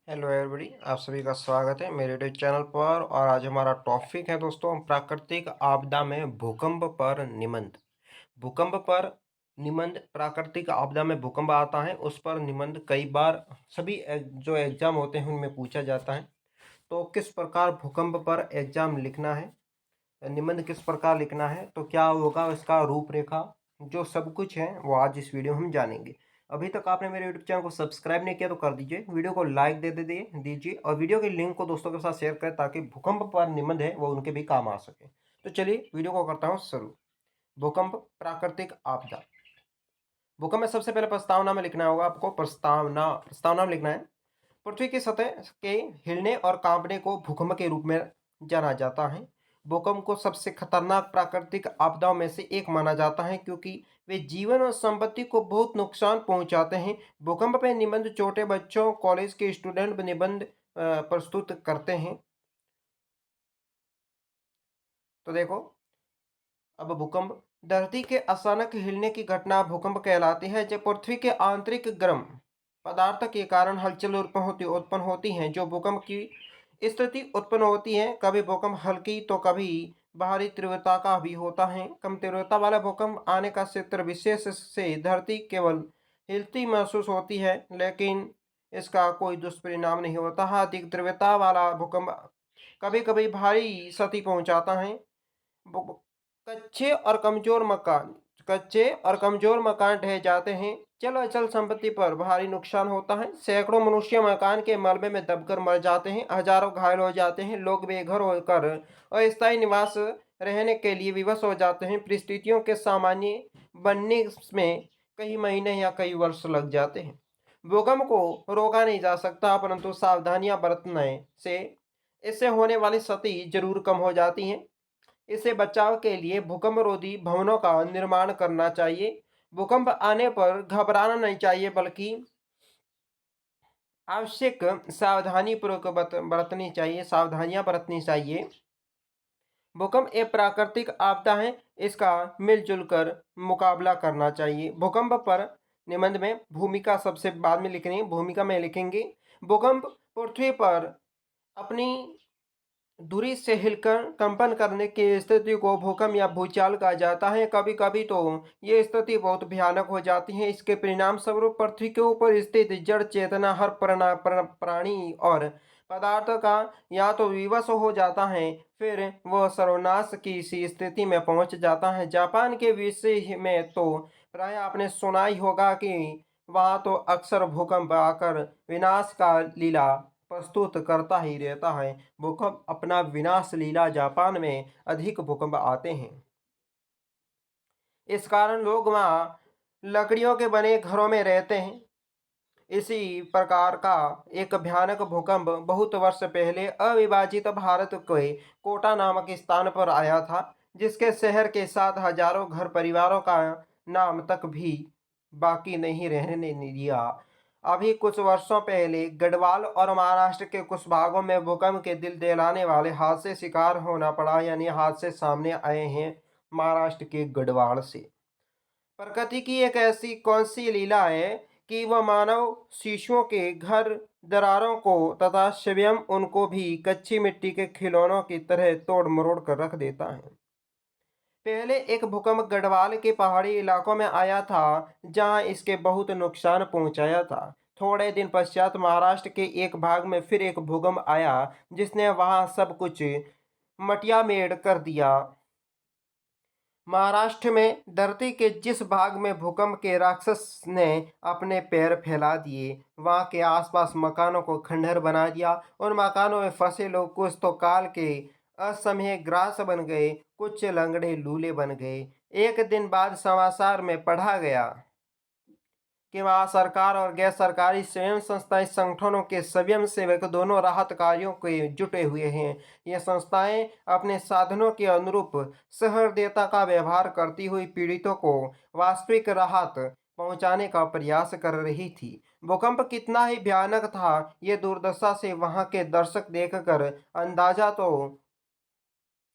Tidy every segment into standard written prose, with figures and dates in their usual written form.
Hello everybody, आप सभी का स्वागत है मेरे यूट्यूब चैनल पर। और आज हमारा टॉपिक है दोस्तों प्राकृतिक आपदा में भूकंप पर निबंध। भूकंप पर निबंध। प्राकृतिक आपदा में भूकंप आता है उस पर निबंध कई बार सभी जो एग्जाम होते हैं उनमें पूछा जाता है। तो किस प्रकार भूकंप पर एग्जाम लिखना है, निबंध किस प्रकार लिखना है, तो क्या होगा इसका रूपरेखा, जो सब कुछ है वो आज इस वीडियो में हम जानेंगे। अभी तक आपने मेरे यूट्यूब चैनल को सब्सक्राइब नहीं किया तो कर दीजिए, वीडियो को लाइक दे दीजिए और वीडियो के लिंक को दोस्तों के साथ शेयर करें ताकि भूकंप पर निबंध है वो उनके भी काम आ सके। तो चलिए वीडियो को करता हूँ शुरू। भूकंप प्राकृतिक आपदा। भूकंप में सबसे पहले प्रस्तावना में लिखना होगा आपको। प्रस्तावना प्रस्तावना में लिखना है, पृथ्वी की सतह के हिलने और कांपने को भूकंप के रूप में जाना जाता है। भूकंप को सबसे खतरनाक प्राकृतिक आपदाओं में से एक माना जाता है क्योंकि वे जीवन और संपत्ति को बहुत नुकसान पहुंचाते हैं। भूकंप पे निबंध छोटे बच्चों, कॉलेज के स्टूडेंट निबंध प्रस्तुत करते हैं। तो देखो, अब भूकंप धरती के अचानक हिलने की घटना भूकंप कहलाती है। जब पृथ्वी के आंतरिक गर्म पदार्थ के कारण हलचल उत्पन्न होती हैं जो भूकंप की स्थिति उत्पन्न होती है। कभी भूकंप हल्की तो कभी भारी तीव्रता का भी होता है। कम तीव्रता वाला भूकंप आने का क्षेत्र विशेष से धरती केवल हिलती महसूस होती है, लेकिन इसका कोई दुष्परिणाम नहीं होता है। अधिक तीव्रता वाला भूकंप कभी कभी भारी क्षति पहुंचाता है। ब- कच्चे और कमजोर मकान कच्चे और कमजोर मकान ढह जाते हैं। चल अचल संपत्ति पर भारी नुकसान होता है। सैकड़ों मनुष्य मकान के मलबे में दबकर मर जाते हैं। हजारों घायल हो जाते हैं। लोग बेघर होकर अस्थायी निवास रहने के लिए विवश हो जाते हैं। परिस्थितियों के सामान्य बनने में कई महीने या कई वर्ष लग जाते हैं। भूकंप को रोका नहीं जा सकता, परंतु सावधानियां बरतने से इससे होने वाली क्षति जरूर कम हो जाती है। इससे बचाव के लिए भूकंपरोधी भवनों का निर्माण करना चाहिए। भूकंप आने पर घबराना नहीं चाहिए, बल्कि आवश्यक सावधानियां बरतनी चाहिए। भूकंप एक प्राकृतिक आपदा है, इसका मिलजुल कर मुकाबला करना चाहिए। भूकंप पर निबंध में भूमिका सबसे बाद में लिखनी है, भूमिका में लिखेंगे। भूकंप पृथ्वी पर अपनी दूरी से हिलकर कंपन करने की स्थिति को भूकंप या भूचाल कहा जाता है। कभी कभी तो ये स्थिति बहुत भयानक हो जाती है। इसके परिणाम स्वरूप पृथ्वी के ऊपर स्थित जड़ चेतना हर प्राणी और पदार्थ का या तो विवश हो जाता है, फिर वह सर्वनाश की सी स्थिति में पहुंच जाता है। जापान के विषय में तो प्राय आपने सुना ही होगा कि वहां तो अक्सर भूकंप आकर विनाश का लीला प्रस्तुत करता ही रहता है। भूकंप अपना विनाश लीला जापान में अधिक भूकंप आते हैं। इस कारण लोग वहाँ लकड़ियों के बने घरों में रहते हैं। इसी प्रकार का एक भयानक भूकंप बहुत वर्ष पहले अविभाजित भारत के कोटा नामक स्थान पर आया था, जिसके शहर के साथ हजारों घर परिवारों का नाम तक भी बाकी नहीं रहने दिया। अभी कुछ वर्षों पहले गढ़वाल और महाराष्ट्र के कुछ भागों में भूकंप के दिल दहलाने वाले हादसे शिकार होना पड़ा, यानी हादसे सामने आए हैं महाराष्ट्र के गढ़वाल से। प्रकृति की एक ऐसी कौन सी लीला है कि वह मानव शिशुओं के घर दरारों को तथा स्वयं उनको भी कच्ची मिट्टी के खिलौनों की तरह तोड़ मरोड़ कर रख देता है। पहले एक भूकंप गढ़वाल के पहाड़ी इलाकों में आया था, जहां इसके बहुत नुकसान पहुंचाया था। थोड़े दिन पश्चात महाराष्ट्र के एक भाग में फिर एक भूकंप आया, जिसने वहां सब कुछ मटियामेड़ कर दिया। महाराष्ट्र में धरती के जिस भाग में भूकंप के राक्षस ने अपने पैर फैला दिए, वहां के आसपास मकानों को खंडहर बना दिया। उन मकानों में फंसे लोग कुछ तो काल के असमय ग्रास बन गए, कुछ लंगड़े लूले बन गए। एक दिन बाद समाचार में पढ़ा गया कि वहाँ सरकार और गैर सरकारी स्वयं संस्थाएं संगठनों के स्वयं सेवक दोनों राहत कार्यों के जुटे हुए हैं। ये संस्थाएं अपने साधनों के अनुरूप सहृदयता का व्यवहार करती हुई पीड़ितों को वास्तविक राहत पहुंचाने का प्रयास कर रही थी। भूकंप कितना ही भयानक था, ये दुर्दशा से वहां के दर्शक देखकर अंदाजा तो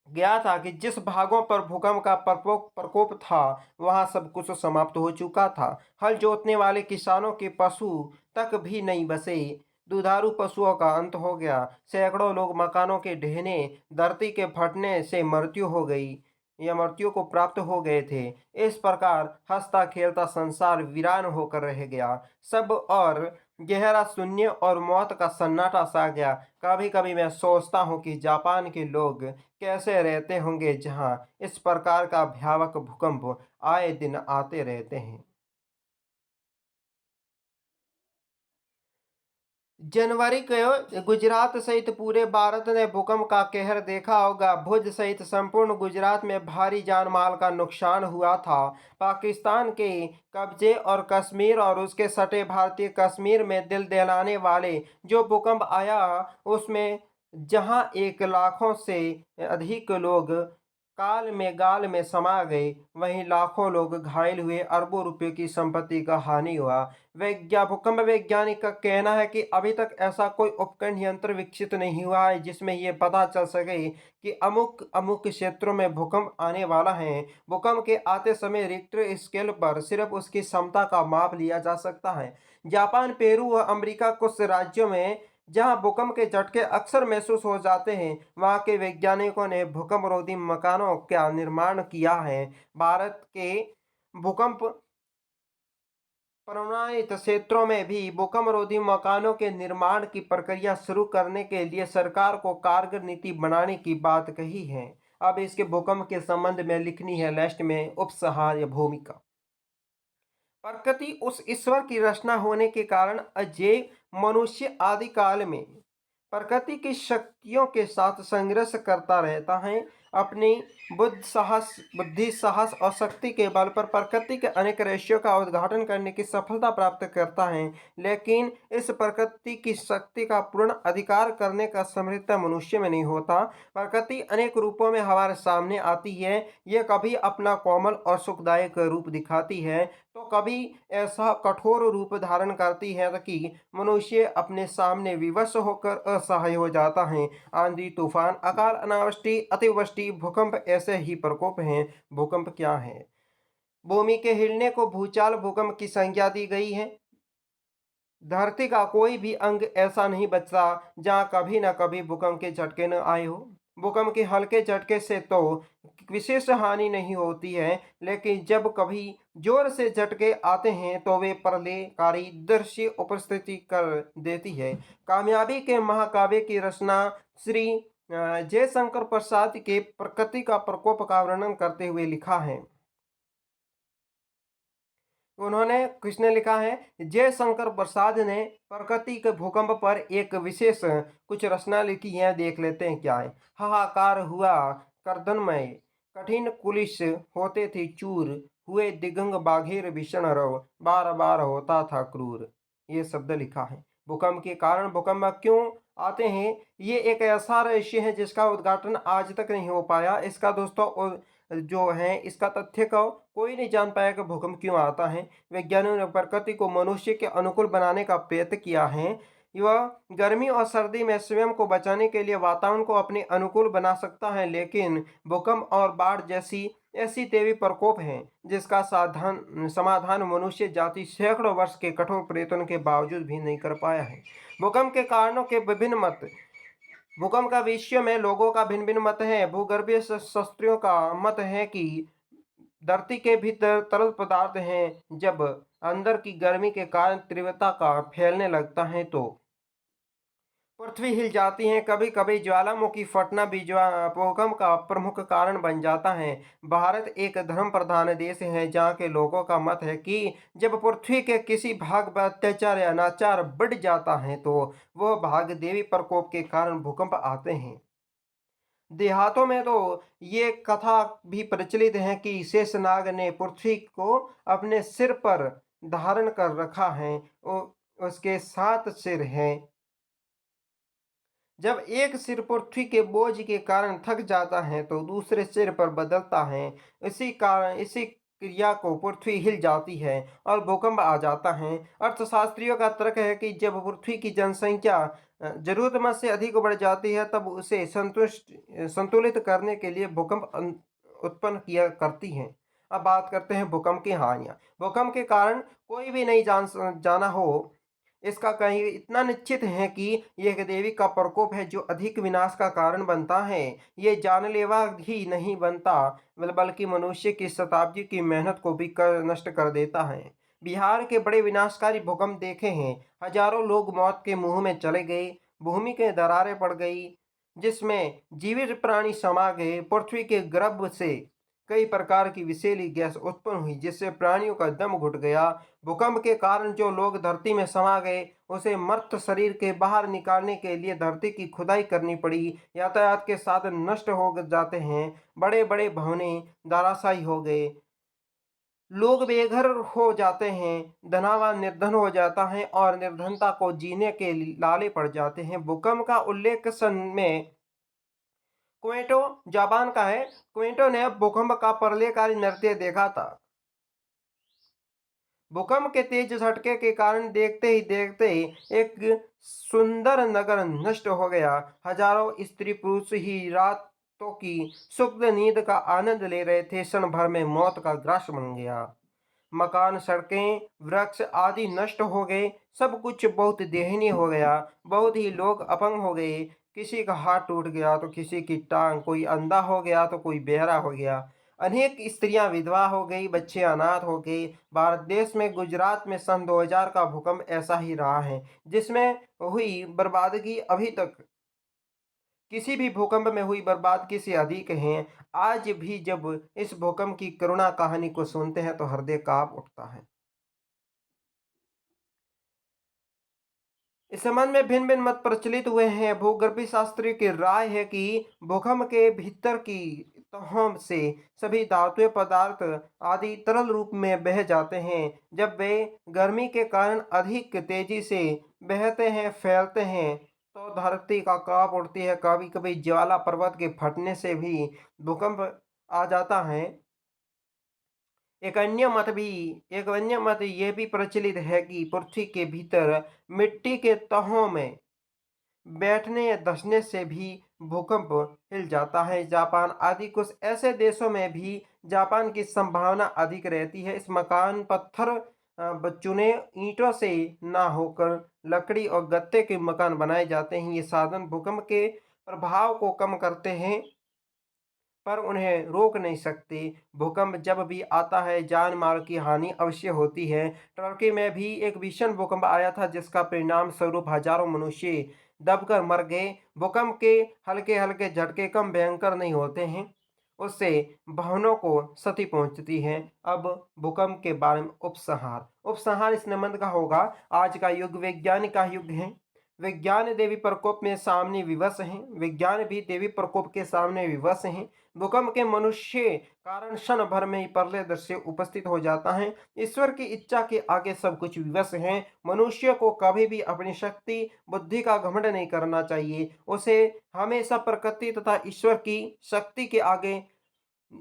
गया था कि जिस भागों पर भूकंप का प्रकोप प्रकोप था, वहां सब कुछ समाप्त हो चुका था। हल जोतने वाले किसानों के पशु तक भी नहीं बचे। दुधारू पशुओं का अंत हो गया, सैकड़ों लोग मकानों के ढहने, धरती के फटने से मृत्यु हो गई या मृत्यु को प्राप्त हो गए थे। इस प्रकार हंसता खेलता संसार वीरान होकर रह गया। सब और गहरा शून्य और मौत का सन्नाटा सा गया। कभी कभी मैं सोचता हूँ कि जापान के लोग कैसे रहते होंगे जहाँ इस प्रकार का भयावह भूकंप आए दिन आते रहते हैं। जनवरी को गुजरात सहित पूरे भारत ने भूकंप का कहर देखा होगा। भुज सहित संपूर्ण गुजरात में भारी जान माल का नुकसान हुआ था। पाकिस्तान के कब्जे और कश्मीर और उसके सटे भारतीय कश्मीर में दिल दहलाने वाले जो भूकंप आया, उसमें जहां एक लाखों से अधिक लोग काल में गाल में समा गए, वहीं लाखों लोग घायल हुए, अरबों रुपए की संपत्ति का हानि हुआ। भूकंप वैज्ञानिक का कहना है कि अभी तक ऐसा कोई उपकरण यंत्र विकसित नहीं हुआ है जिसमें यह पता चल सके कि अमुक अमुक क्षेत्रों में भूकंप आने वाला है। भूकंप के आते समय रिक्टर स्केल पर सिर्फ उसकी क्षमता का माप लिया जा सकता है। जापान, पेरू व अमेरिका कुछ राज्यों में जहां भूकंप के झटके अक्सर महसूस हो जाते हैं, वहां के वैज्ञानिकों ने भूकंप रोधी मकानों का निर्माण किया है। भारत के भूकंप प्रभावित क्षेत्रों में भी भूकंप रोधी मकानों के निर्माण की प्रक्रिया शुरू करने के लिए सरकार को कारगर नीति बनाने की बात कही है। अब इसके भूकंप के संबंध में लिखनी है लास्ट में उपसहार या भूमिका। प्रकृति उस ईश्वर की रचना होने के कारण अजय मनुष्य आदि काल में प्रकृति की शक्तियों के साथ संघर्ष करता रहता है। अपनी बुद्धि साहस और शक्ति के बल पर प्रकृति के अनेक रहस्यों का उद्घाटन करने की सफलता प्राप्त करता है, लेकिन इस प्रकृति की शक्ति का पूर्ण अधिकार करने का सामर्थ्य मनुष्य में नहीं होता। प्रकृति अनेक रूपों में हमारे सामने आती है। यह कभी अपना कोमल और सुखदायक रूप दिखाती है, तो कभी ऐसा कठोर रूप धारण करती है कि मनुष्य अपने सामने विवश होकर असहाय हो जाता है। आंधी, तूफान, अकाल, अनावृष्टि, अतिवृष्टि, भूकंप ऐसे ही प्रकोप हैं। भूकंप क्या है? भूमि के हिलने को भूचाल भूकंप की संज्ञा दी गई है। धरती का कोई भी अंग ऐसा नहीं बचता जहां कभी न कभी भूकंप के झटके न आए हो। भूकंप के हल्के झटके से तो विशेष हानि नहीं होती है, लेकिन जब कभी जोर से झटके आते हैं तो वे प्रलयकारी दृश्य उपस्थिति कर देती है। कामयाबी के महाकाव्य की रचना श्री जयशंकर प्रसाद के प्रकृति का प्रकोप का वर्णन करते हुए लिखा है। उन्होंने किसने लिखा है? जयशंकर प्रसाद ने प्रकृति के भूकंप पर एक विशेष कुछ रचना लिखी है। देख लेते हैं क्या है। हाहाकार हुआ कर्दनमय, कठिन कुलिश होते थे चूर, हुए दिगंग बाघेर भीषण रव, बार बार होता था क्रूर। ये शब्द लिखा है। भूकंप के कारण भूकंप क्यों आते हैं, ये एक ऐसा रहस्य है जिसका उद्घाटन आज तक नहीं हो पाया। इसका दोस्तों जो है इसका तथ्य को कोई नहीं जान पाया कि भूकंप क्यों आता है। वैज्ञानिकों ने प्रकृति को मनुष्य के अनुकूल बनाने का प्रयत्न किया है। वह गर्मी और सर्दी में स्वयं को बचाने के लिए वातावरण को अपने अनुकूल बना सकता है, लेकिन भूकंप और बाढ़ जैसी ऐसी देवी प्रकोप है जिसका साधन समाधान मनुष्य जाति सैकड़ों वर्ष के कठोर प्रयत्न के बावजूद भी नहीं कर पाया है। भूकंप के कारणों के विभिन्न मत। भूकंप का विषय में लोगों का भिन्न भिन्न मत है। भूगर्भीय शास्त्रियों का मत है कि धरती के भीतर तरल पदार्थ हैं, जब अंदर की गर्मी के कारण तीव्रता का फैलने लगता है तो पृथ्वी हिल जाती है। कभी कभी ज्वालामुखी फटना भी भूकंप का प्रमुख कारण बन जाता है। भारत एक धर्म प्रधान देश है जहाँ के लोगों का मत है कि जब पृथ्वी के किसी भाग पर अत्याचार या अनाचार बढ़ जाता है तो वह भाग देवी प्रकोप के कारण भूकंप आते हैं। देहातों में तो ये कथा भी प्रचलित है कि शेषनाग ने पृथ्वी को अपने सिर पर धारण कर रखा है। उसके 7 सिर हैं। जब एक सिर पृथ्वी के बोझ के कारण थक जाता है तो दूसरे सिर पर बदलता है। इसी कारण इसी क्रिया को पृथ्वी हिल जाती है और भूकंप आ जाता है। अर्थशास्त्रियों का तर्क है कि जब पृथ्वी की जनसंख्या जरूरतमंद से अधिक बढ़ जाती है तब उसे संतुलित करने के लिए भूकंप उत्पन्न किया करती है। अब बात करते हैं भूकंप की हानियां। भूकंप के कारण कोई भी नहीं जाना हो, इसका कहीं इतना निश्चित है कि यह एक देवी का प्रकोप है जो अधिक विनाश का कारण बनता है। ये जानलेवा ही नहीं बनता बल्कि मनुष्य की शताब्दी की मेहनत को भी नष्ट कर देता है। बिहार के बड़े विनाशकारी भूकंप देखे हैं। हजारों लोग मौत के मुंह में चले गए, भूमि के दरारें पड़ गई, जिसमें जीवित प्राणी समा गए। पृथ्वी के गर्भ से कई प्रकार की विषैली गैस उत्पन्न हुई जिससे प्राणियों का दम घुट गया। भूकंप के कारण जो लोग धरती में समा गए उसे मृत शरीर के बाहर निकालने के लिए धरती की खुदाई करनी पड़ी। यातायात के साधन नष्ट हो जाते हैं, बड़े बड़े भवने धराशायी हो गए, लोग बेघर हो जाते हैं, धनवान निर्धन हो जाता है और निर्धनता को जीने के लाले पड़ जाते हैं। भूकंप का उल्लेख सन में क्वेंटो जापान का है। क्वेंटो ने भूकंप का प्रलयकारी नृत्य देखा था। भूकंप के तेज झटके के कारण देखते ही देखते एक सुंदर नगर नष्ट हो गया। हजारों स्त्री पुरुष ही रातों की सुखद नींद का आनंद ले रहे थे, क्षण भर में मौत का ग्रास बन गया। मकान, सड़कें, वृक्ष आदि नष्ट हो गए, सब कुछ बहुत दयनीय हो गया। बहुत ही लोग अपंग हो गए, किसी का हाथ टूट गया तो किसी की टांग, कोई अंधा हो गया तो कोई बहरा हो गया। अनेक स्त्रियां विधवा हो गई, बच्चे अनाथ हो गए। भारत देश में गुजरात में सन 2000 का भूकंप ऐसा ही रहा है, जिसमें हुई बर्बादगी अभी तक किसी भी भूकंप में हुई बर्बादगी से अधिक है। आज भी जब इस भूकंप की करुणा कहानी को सुनते हैं तो हृदय कांप उठता है। इस संबंध में भिन्न भिन्न मत प्रचलित हुए हैं। भूगर्भीय शास्त्री की राय है कि भूकंप के भीतर की तहों से सभी धातुएं पदार्थ आदि तरल रूप में बह जाते हैं। जब वे गर्मी के कारण अधिक तेजी से बहते हैं, फैलते हैं, तो धरती का कांप उठती है। कभी कभी ज्वाला पर्वत के फटने से भी भूकंप आ जाता है। एक अन्य मत यह भी प्रचलित है कि पृथ्वी के भीतर मिट्टी के तहों में बैठने या धंसने से भी भूकंप हिल जाता है। जापान आदि कुछ ऐसे देशों में भी जापान की संभावना अधिक रहती है। इस मकान पत्थर चुने ईंटों से ना होकर लकड़ी और गत्ते के मकान बनाए जाते हैं। ये साधन भूकंप के प्रभाव को कम करते हैं पर उन्हें रोक नहीं सकते। भूकंप जब भी आता है जान माल की हानि अवश्य होती है। टर्की में भी एक भीषण भूकंप आया था जिसका परिणाम स्वरूप हजारों मनुष्य दबकर मर गए। भूकंप के हल्के हल्के झटके कम भयंकर नहीं होते हैं, उससे भवनों को क्षति पहुंचती है। अब भूकंप के बारे में उपसंहार उपसंहार इस निबंध का होगा। आज का युग वैज्ञानिक का युग है। विज्ञान देवी प्रकोप में सामने विवश हैं। विज्ञान भी देवी प्रकोप के सामने विवश हैं। भूकंप के मनुष्य कारण क्षण भर में ही प्रलय दृश्य उपस्थित हो जाता है। ईश्वर की इच्छा के आगे सब कुछ विवश है। मनुष्य को कभी भी अपनी शक्ति बुद्धि का घमंड नहीं करना चाहिए। उसे हमेशा प्रकृति तथा ईश्वर की शक्ति के आगे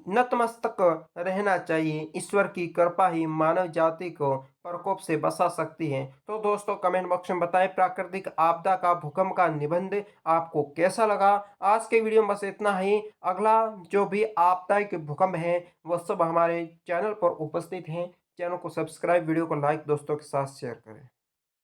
नतमस्तक रहना चाहिए। ईश्वर की कृपा ही मानव जाति को प्रकोप से बचा सकती है। तो दोस्तों कमेंट बॉक्स में बताएं प्राकृतिक आपदा का भूकंप का निबंध आपको कैसा लगा। आज के वीडियो में बस इतना ही। अगला जो भी आपदा के भूकंप है वह सब हमारे चैनल पर उपस्थित हैं। चैनल को सब्सक्राइब, वीडियो को लाइक, दोस्तों के साथ शेयर करें।